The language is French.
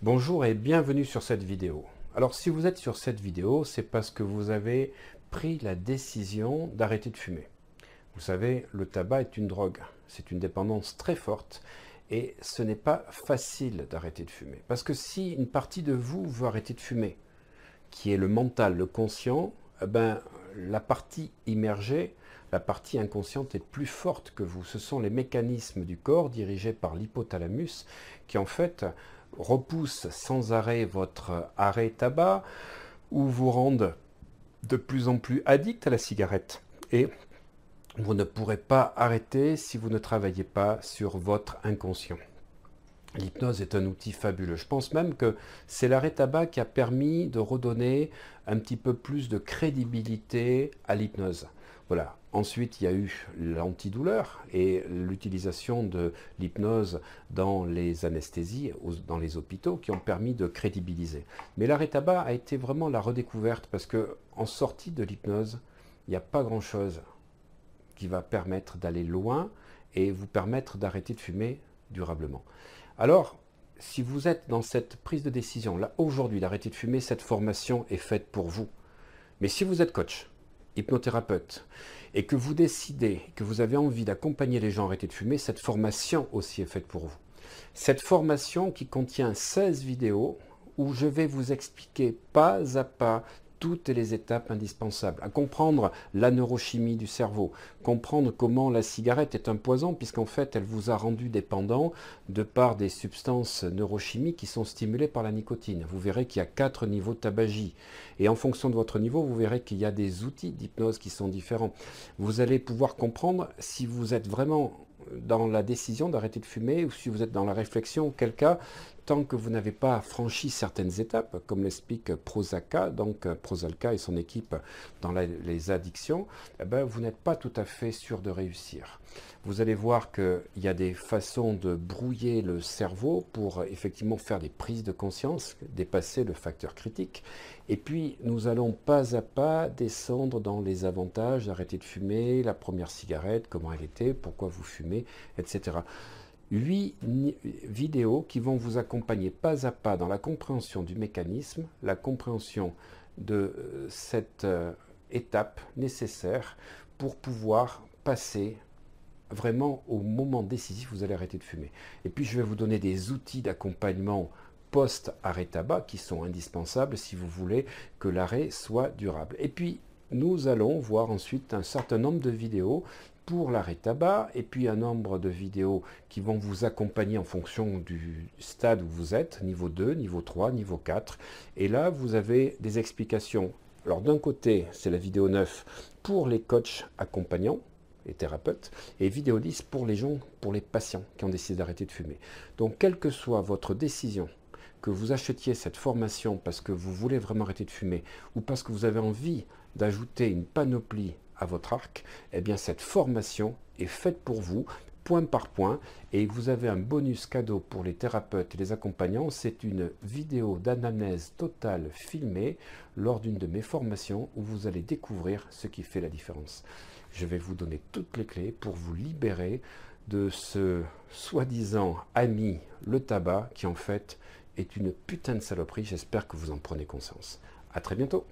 Bonjour et bienvenue sur cette vidéo. Alors si vous êtes sur cette vidéo, c'est parce que vous avez pris la décision d'arrêter de fumer. Vous savez, le tabac est une drogue, c'est une dépendance très forte et ce n'est pas facile d'arrêter de fumer. Parce que si une partie de vous veut arrêter de fumer, qui est le mental, le conscient, la partie immergée, la partie inconsciente est plus forte que vous. Ce sont les mécanismes du corps dirigés par l'hypothalamus qui en fait repoussent sans arrêt votre arrêt tabac ou vous rendent de plus en plus addict à la cigarette. Et vous ne pourrez pas arrêter si vous ne travaillez pas sur votre inconscient. L'hypnose est un outil fabuleux. Je pense même que c'est l'arrêt tabac qui a permis de redonner un petit peu plus de crédibilité à l'hypnose. Voilà. Ensuite, il y a eu l'antidouleur et l'utilisation de l'hypnose dans les anesthésies, dans les hôpitaux, qui ont permis de crédibiliser. Mais l'arrêt tabac a été vraiment la redécouverte parce que en sortie de l'hypnose, il n'y a pas grand-chose qui va permettre d'aller loin et vous permettre d'arrêter de fumer durablement. Alors, si vous êtes dans cette prise de décision, là, aujourd'hui, d'arrêter de fumer, cette formation est faite pour vous. Mais si vous êtes coach, hypnothérapeute, et que vous décidez, que vous avez envie d'accompagner les gens à arrêter de fumer, cette formation aussi est faite pour vous. Cette formation qui contient 16 vidéos où je vais vous expliquer pas à pas toutes les étapes indispensables, à comprendre la neurochimie du cerveau, comprendre comment la cigarette est un poison, puisqu'en fait elle vous a rendu dépendant de par des substances neurochimiques qui sont stimulées par la nicotine. Vous verrez qu'il y a 4 niveaux de tabagie, et en fonction de votre niveau, vous verrez qu'il y a des outils d'hypnose qui sont différents. Vous allez pouvoir comprendre si vous êtes vraiment dans la décision d'arrêter de fumer ou si vous êtes dans la réflexion, auquel cas, tant que vous n'avez pas franchi certaines étapes, comme l'explique Prosalka, donc Prosalka et son équipe dans les addictions, vous n'êtes pas tout à fait sûr de réussir. Vous allez voir qu'il y a des façons de brouiller le cerveau pour effectivement faire des prises de conscience, dépasser le facteur critique. Et puis, nous allons pas à pas descendre dans les avantages d'arrêter de fumer, la première cigarette, comment elle était, pourquoi vous fumez, etc. 8 vidéos qui vont vous accompagner pas à pas dans la compréhension du mécanisme, la compréhension de cette étape nécessaire pour pouvoir passer vraiment au moment décisif où vous allez arrêter de fumer. Et puis je vais vous donner des outils d'accompagnement post-arrêt tabac qui sont indispensables si vous voulez que l'arrêt soit durable. Et puis nous allons voir ensuite un certain nombre de vidéos pour l'arrêt tabac et puis un nombre de vidéos qui vont vous accompagner en fonction du stade où vous êtes, niveau 2, niveau 3, niveau 4. Et là, vous avez des explications. Alors d'un côté, c'est la vidéo 9 pour les coachs accompagnants et thérapeutes, et vidéo 10 pour les gens, pour les patients qui ont décidé d'arrêter de fumer. Donc, quelle que soit votre décision, que vous achetiez cette formation parce que vous voulez vraiment arrêter de fumer ou parce que vous avez envie d'ajouter une panoplie à votre arc, eh bien cette formation est faite pour vous, point par point, et vous avez un bonus cadeau pour les thérapeutes et les accompagnants. C'est une vidéo d'anamnèse totale filmée lors d'une de mes formations où vous allez découvrir ce qui fait la différence. Je vais vous donner toutes les clés pour vous libérer de ce soi-disant ami, le tabac, qui en fait est une putain de saloperie. J'espère que vous en prenez conscience. À très bientôt.